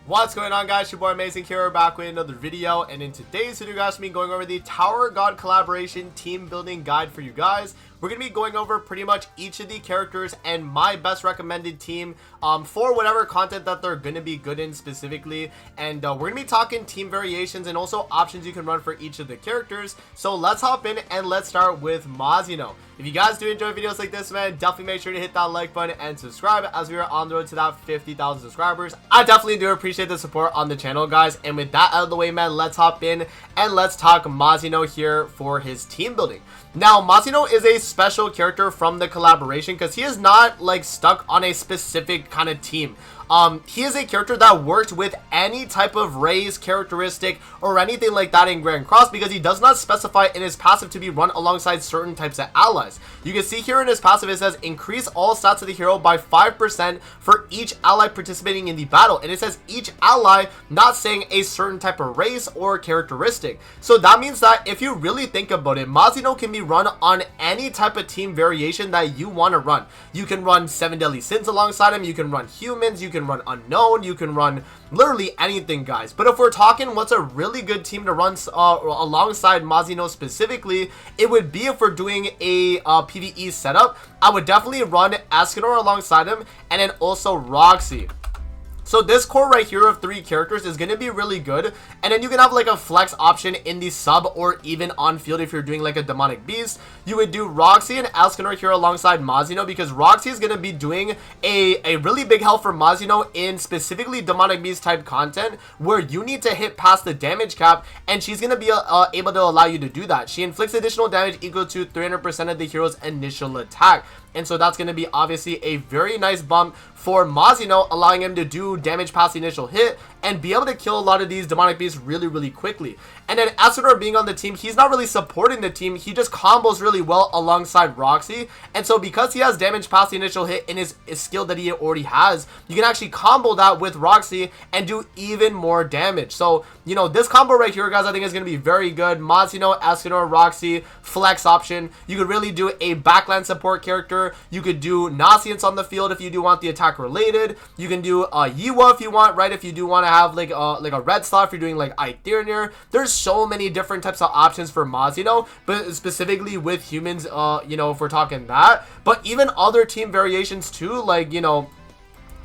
What's going on, guys? Your boy Amazing here, back with another video, and in today's video guys, me going over the Tower God collaboration team building guide for you guys. We're gonna be going over pretty much each of the characters and my best recommended team for whatever content that they're gonna be good in specifically, and we're gonna be talking team variations and also options you can run for each of the characters. So let's hop in and let's start with Mazino. If you guys do enjoy videos like this, man, definitely make sure to hit that like button and subscribe as we are on the road to that 50,000 subscribers. I definitely do appreciate the support on the channel, guys. And with that out of the way, man, let's hop in and let's talk Mazino here for his team building. Now, Mazino is a special character from the collaboration because he is not like stuck on a specific kind of team. He is a character that works with any type of race, characteristic, or anything like that in Grand Cross because he does not specify in his passive to be run alongside certain types of allies. You can see here in his passive it says increase all stats of the hero by 5% for each ally participating in the battle, and it says each ally, not saying a certain type of race or characteristic. So that means that if you really think about it, Mazino can be run on any type of team variation that you want to run. You can run 7 Deadly Sins alongside him, you can run humans, you can run unknown, you can run literally anything, guys. But if we're talking what's a really good team to run alongside Mazino specifically, it would be if we're doing a PvE setup. I would definitely run Escanor alongside him, and then also Roxy. So this core right here of 3 characters is going to be really good, and then you can have like a flex option in the sub or even on field if you're doing like a demonic beast. You would do Roxy and Escanor here alongside Mazino because Roxy is going to be doing a really big help for Mazino in specifically demonic beast type content where you need to hit past the damage cap, and she's going to be able to allow you to do that. She inflicts additional damage equal to 300% of the hero's initial attack. And so that's going to be obviously a very nice bump for Mazino, allowing him to do damage past the initial hit and be able to kill a lot of these demonic beasts really quickly. And then Escanor being on the team, he's not really supporting the team, he just combos really well alongside Roxy. And so because he has damage past the initial hit in his skill that he already has, you can actually combo that with Roxy and do even more damage. So, you know, this combo right here, guys, I think is going to be very good. Mazino, Escanor, Roxy, flex option. You could really do a backline support character. You could do Nasians on the field if you do want the attack related. You can do Yiwa if you want, right? If you do want to have like a red slot, if you're doing like Aethernier. There's so many different types of options for Mazino, but specifically with humans, you know, if we're talking that. But even other team variations too, like, you know,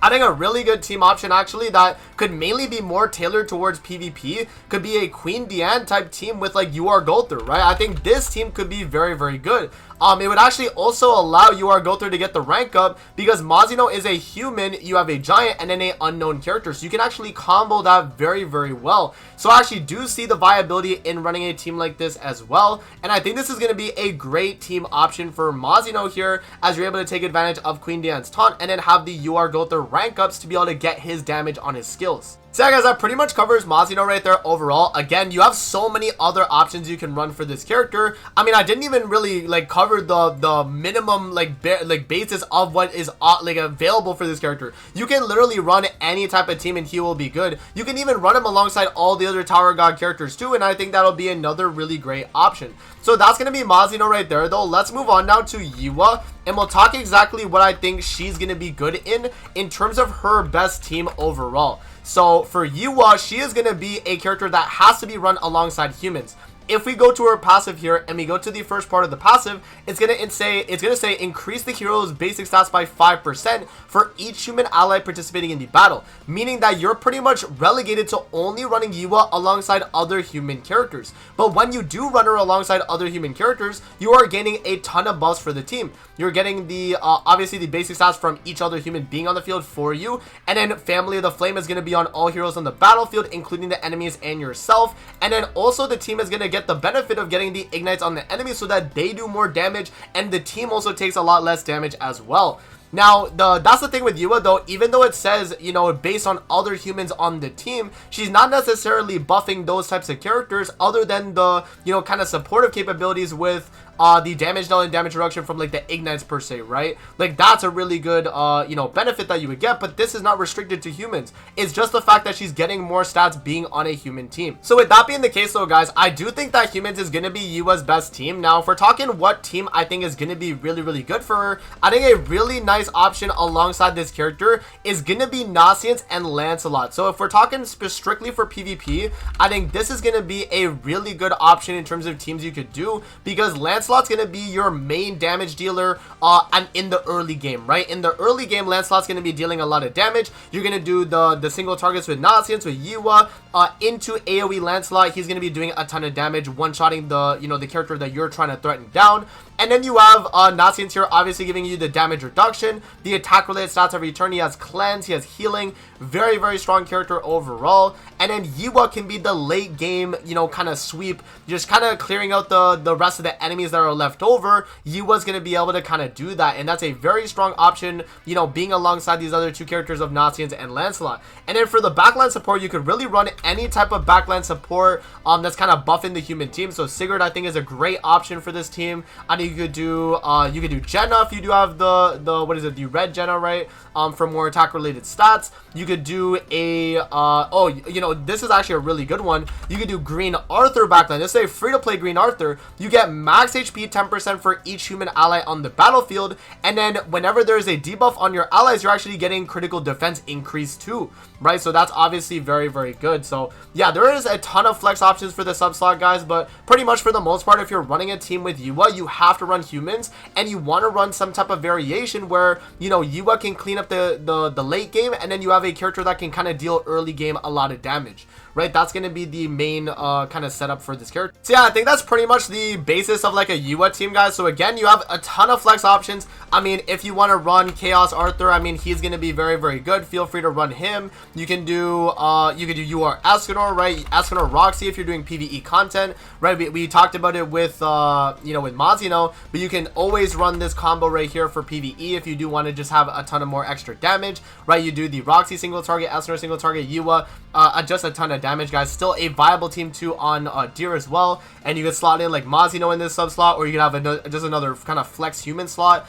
I think a really good team option actually that could mainly be more tailored towards PvP could be a Queen Diane type team with like UR right? I think this team could be very good. It would actually also allow UR to get the rank up because Mazino is a human, you have a giant, and then a unknown character. So you can actually combo that very well. So I actually do see the viability in running a team like this as well. And I think this is going to be a great team option for Mazino here as you're able to take advantage of Queen Diane's taunt and then have the UR rank ups to be able to get his damage on his skills. So yeah, guys, that pretty much covers Mazino right there overall. Again, you have so many other options you can run for this character. I mean, I didn't even really like cover the minimum like basis of what is like available for this character. You can literally run any type of team and he will be good. You can even run him alongside all the other Tower God characters too, and I think that'll be another really great option. So that's gonna be Mazino right there though. Let's move on now to Yiwa, and we'll talk exactly what I think she's gonna be good in terms of her best team overall. So for Yiwa, she is going to be a character that has to be run alongside humans. If we go to her passive here and we go to the first part of the passive, it's gonna say increase the hero's basic stats by 5% for each human ally participating in the battle, meaning that you're pretty much relegated to only running Yiwa alongside other human characters. But when you do run her alongside other human characters, you are gaining a ton of buffs for the team. You're getting the obviously the basic stats from each other human being on the field for you, and then Family of the Flame is going to be on all heroes on the battlefield, including the enemies and yourself. And then also the team is going to get the benefit of getting the ignites on the enemy so that they do more damage, and the team also takes a lot less damage as well. Now, that's the thing with Yiwa though, even though it says, you know, based on other humans on the team, she's not necessarily buffing those types of characters other than the, you know, kind of supportive capabilities with the damage null and damage reduction from like the ignites per se, right? Like that's a really good you know, benefit that you would get, but this is not restricted to humans. It's just the fact that she's getting more stats being on a human team. So with that being the case though, guys, I do think that humans is going to be Yua's best team. Now if we're talking what team I think is going to be really good for her, I think a really nice option alongside this character is going to be Nasiance and Lancelot. So if we're talking strictly for PvP, I think this is going to be a really good option in terms of teams you could do, because Lancelot's going to be your main damage dealer and in the early game, right? In the early game, Lancelot's going to be dealing a lot of damage. You're going to do the single targets with Nasiance, with Yua, into AoE Lancelot. He's going to be doing a ton of damage, one-shotting the, you know, the character that you're trying to threaten down. And then you have Nasiance here, obviously giving you the damage reduction, the attack related stats every turn. He has cleanse, he has healing, very strong character overall. And then Yua can be the late game, you know, kind of sweep, just kind of clearing out the rest of the enemies that are left over. Yua's going to be able to kind of do that, and that's a very strong option, you know, being alongside these other two characters of Nasiance and Lancelot. And then for the backline support, you could really run any type of backline support that's kind of buffing the human team. So Sigurd, I think, is a great option for this team. I think you could do Jenna if you do have the what is it, the red Jenna, right? For more attack related stats. You could do a oh, you know, this is actually a really good one. You could do green Arthur backline. This is a free to play green Arthur. You get max HP 10% for each human ally on the battlefield, and then whenever there is a debuff on your allies, you're actually getting critical defense increase too, right? So that's obviously very good. So yeah, there is a ton of flex options for the sub slot, guys, but pretty much for the most part, if you're running a team with Yua, you have to run humans, and you want to run some type of variation where, you know, Yua can clean up the late game, and then you have a character that can kind of deal early game a lot of damage, right? That's going to be the main kind of setup for this character. So yeah, I think that's pretty much the basis of like a Yua team, guys. So again, you have a ton of flex options. I mean, if you want to run Chaos Arthur, I mean, he's going to be very good. Feel free to run him. You can do UR Escanor, right? Escanor Roxy if you're doing PvE content, right? We talked about it with you know, with Mazino, but you can always run this combo right here for PvE if you do want to just have a ton of more extra damage, right? You do the Roxy single target, Escanor single target, Yua, just a ton of damage, guys. Still a viable team too on Deer as well, and you can slot in like Mazino in this sub slot, or you can have just another kind of flex human slot.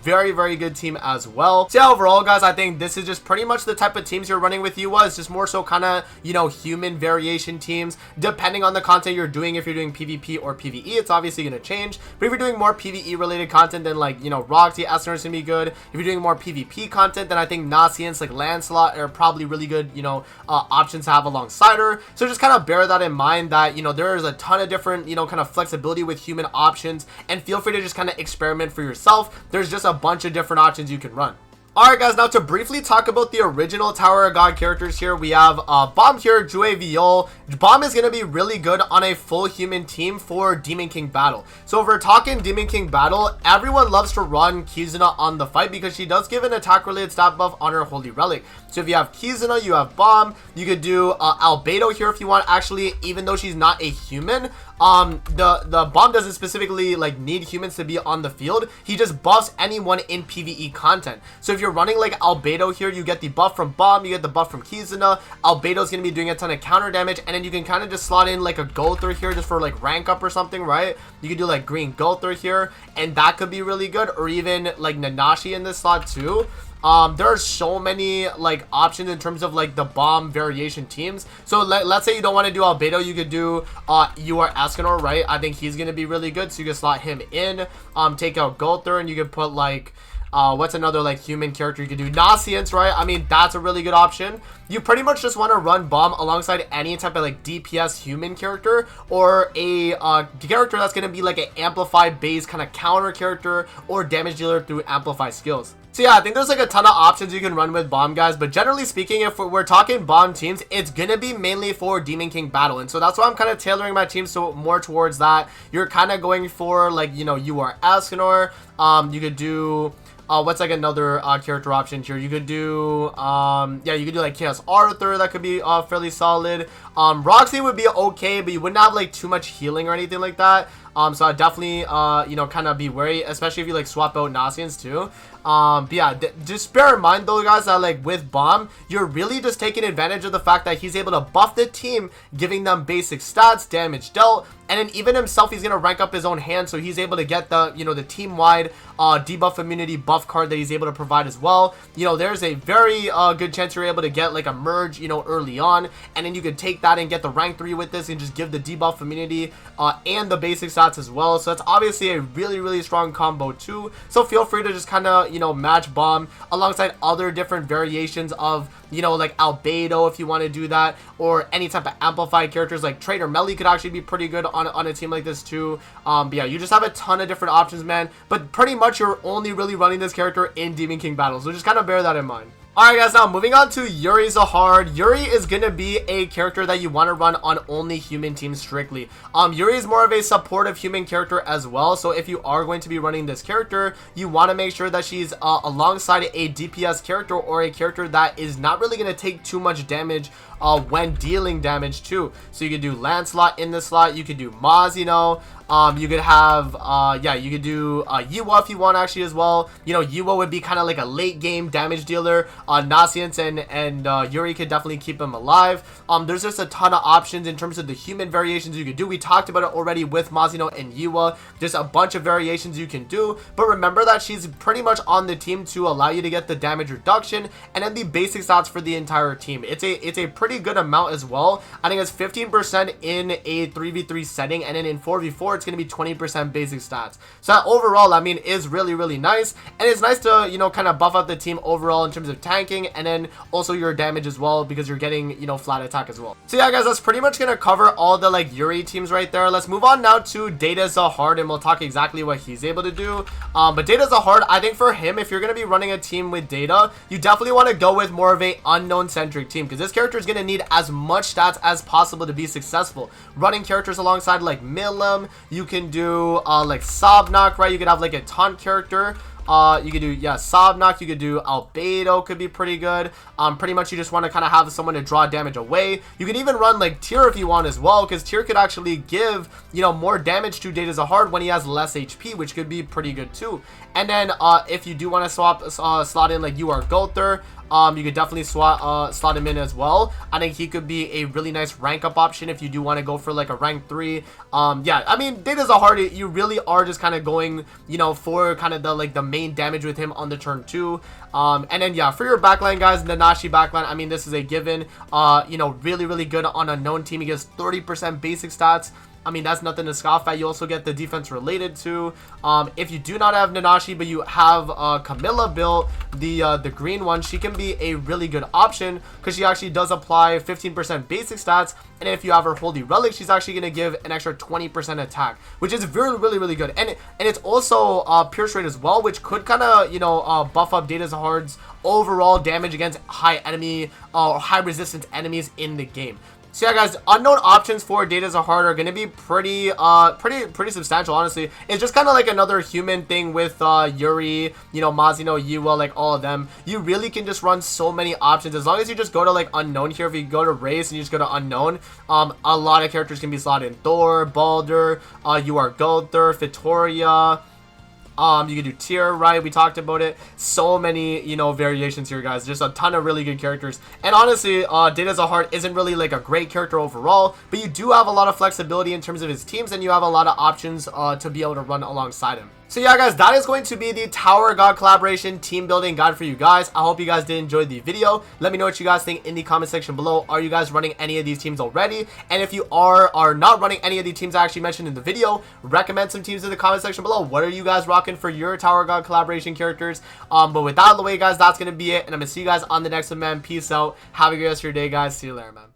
Very good team as well. So yeah, overall, guys, I think this is just pretty much the type of teams you're running with Yua. It's just more so kind of, you know, human variation teams, depending on the content you're doing. If you're doing PvP or PvE, it's obviously going to change, but if you're doing more PvE related content, then like, you know, Roxy, Escanor is going to be good. If you're doing more PvP content, then I think Nasiance, like Lancelot, are probably really good, you know, options to have alongside her. So just kind of bear that in mind, that, you know, there is a ton of different, you know, kind of flexibility with human options, and feel free to just kind of experiment for yourself. There's just a bunch of different options you can run. Alright, guys, now to briefly talk about the original Tower of God characters here, we have Bomb here, Jue Viol. Bomb is going to be really good on a full human team for Demon King battle. So if we're talking Demon King battle, everyone loves to run Kizuna on the fight because she does give an attack related stat buff on her Holy Relic. So if you have Kizuna, you have Bomb. You could do Albedo here if you want. Actually, even though she's not a human, the Bomb doesn't specifically like need humans to be on the field. He just buffs anyone in PvE content. So if you're running like Albedo here, you get the buff from Bomb, you get the buff from Kizuna. Albedo's gonna be doing a ton of counter damage, and then you can kind of just slot in like a Gowther here just for like rank up or something, right? You could do like green Gowther here, and that could be really good, or even like Nanashi in this slot too. There are so many like options in terms of like the Bomb variation teams. So let's say you don't want to do Albedo, you could do UR Escanor, right? I think he's gonna be really good, so you can slot him in, take out Gowther, and you could put like what's another like human character you could do? Nasiance, right? I mean, that's a really good option. You pretty much just want to run Bomb alongside any type of like DPS human character, or a character that's going to be like an amplified base kind of counter character, or damage dealer through amplify skills. So yeah, I think there's like a ton of options you can run with Bomb, guys, but generally speaking, if we're talking Bomb teams, it's gonna be mainly for Demon King battle, and so that's why I'm kind of tailoring my team so more towards that. You're kind of going for like, you know, UR Escanor. You could do what's like another character option here? You could do yeah, you could do like Chaos Arthur. That could be fairly solid. Roxy would be okay, but you wouldn't have like too much healing or anything like that. So I definitely you know, kind of be wary, especially if you like swap out Nasiance too. But yeah, just bear in mind though, guys, that like with Bomb, you're really just taking advantage of the fact that he's able to buff the team, giving them basic stats, damage dealt, and then even himself, he's gonna rank up his own hand, so he's able to get the, you know, the team-wide debuff immunity buff card that he's able to provide as well. You know, there's a very good chance you're able to get like a merge, you know, early on, and then you could take that and get the rank 3 with this and just give the debuff immunity and the basic stats as well. So that's obviously a really strong combo too. So feel free to just kind of, you know, match Bomb alongside other different variations of, you know, like Albedo if you want to do that, or any type of amplified characters like Trader Melly could actually be pretty good on a team like this too. But yeah, you just have a ton of different options, man, but pretty much you're only really running this character in Demon King battles, so just kind of bear that in mind. Alright guys, now moving on to Yuri Zahard. Yuri is going to be a character that you want to run on only human teams strictly. Yuri is more of a supportive human character as well, so if you are going to be running this character, you want to make sure that she's alongside a DPS character or a character that is not really going to take too much damage when dealing damage too. So you could do Lancelot in this slot, you could do Maz, you know, you could have yeah, you could do Yuwa if you want actually as well. You know, Yuwa would be kind of like a late game damage dealer. Nasiance and Yuri could definitely keep him alive. There's just a ton of options in terms of the human variations you could do. We talked about it already with Mazino and Yuwa. There's a bunch of variations you can do, but remember that she's pretty much on the team to allow you to get the damage reduction and then the basic stats for the entire team. It's a pretty good amount as well. I think it's 15% in a 3v3 setting, and then in 4v4 it's going to be 20% basic stats. So that overall, I mean, is really nice, and it's nice to, you know, kind of buff out the team overall in terms of tanking and then also your damage as well, because you're getting, you know, flat attack as well. So yeah guys, that's pretty much gonna cover all the like Yuri teams right there. Let's move on now to Data Zahard, and we'll talk exactly what he's able to do. But Data Zahard, I think for him, if you're gonna be running a team with Data, you definitely want to go with more of a unknown centric team, because this character is gonna need as much stats as possible to be successful. Running characters alongside like Milim, you can do like Sobnok, right? You could have like a taunt character. You could do, yeah, Sobnok, you could do Albedo, could be pretty good. Pretty much you just want to kind of have someone to draw damage away. You can even run like Tyr if you want as well, because Tyr could actually give, you know, more damage to Data Zahard when he has less HP, which could be pretty good too. And then if you do want to slot in like Gulthur, you could definitely slot him in as well. I think he could be a really nice rank up option if you do want to go for like a rank 3. Yeah, I mean, Data Zahard, you really are just kind of going, you know, for kind of the main damage with him on the turn 2. And then yeah, for your backline guys, Nanashi backline, I mean, this is a given. You know, really good on a known team. He gets 30% basic stats. I mean, that's nothing to scoff at. You also get the defense related to. If you do not have Nanashi, but you have Camilla built, the green one, she can be a really good option because she actually does apply 15% basic stats. And if you have her Holy Relic, she's actually going to give an extra 20% attack, which is really good. And it's also Pierce rate as well, which could kind of, you know, buff up Data Zahard's overall damage against high enemy or high resistance enemies in the game. So yeah guys, unknown options for Data Zahard are going to be pretty substantial, honestly. It's just kind of like another human thing with Yuri, you know, Mazino, Yuwa, like all of them. You really can just run so many options as long as you just go to like unknown here. If you go to race and you just go to unknown, a lot of characters can be slotted in. Thor, Baldur, Gulthur, Vittoria. You can do Tyr, right? We talked about it. So many, you know, variations here, guys. Just a ton of really good characters. And honestly, Data Zahard isn't really like a great character overall, but you do have a lot of flexibility in terms of his teams, and you have a lot of options to be able to run alongside him. So yeah guys, that is going to be the Tower God collaboration team building guide for you guys. I hope you guys did enjoy the video. Let me know what you guys think in the comment section below. Are you guys running any of these teams already? And if you are not running any of the teams I actually mentioned in the video, recommend some teams in the comment section below. What are you guys rocking for your Tower God collaboration characters? But with that out of the way guys, that's going to be it. And I'm going to see you guys on the next one, man. Peace out. Have a good rest of your day, guys. See you later, man.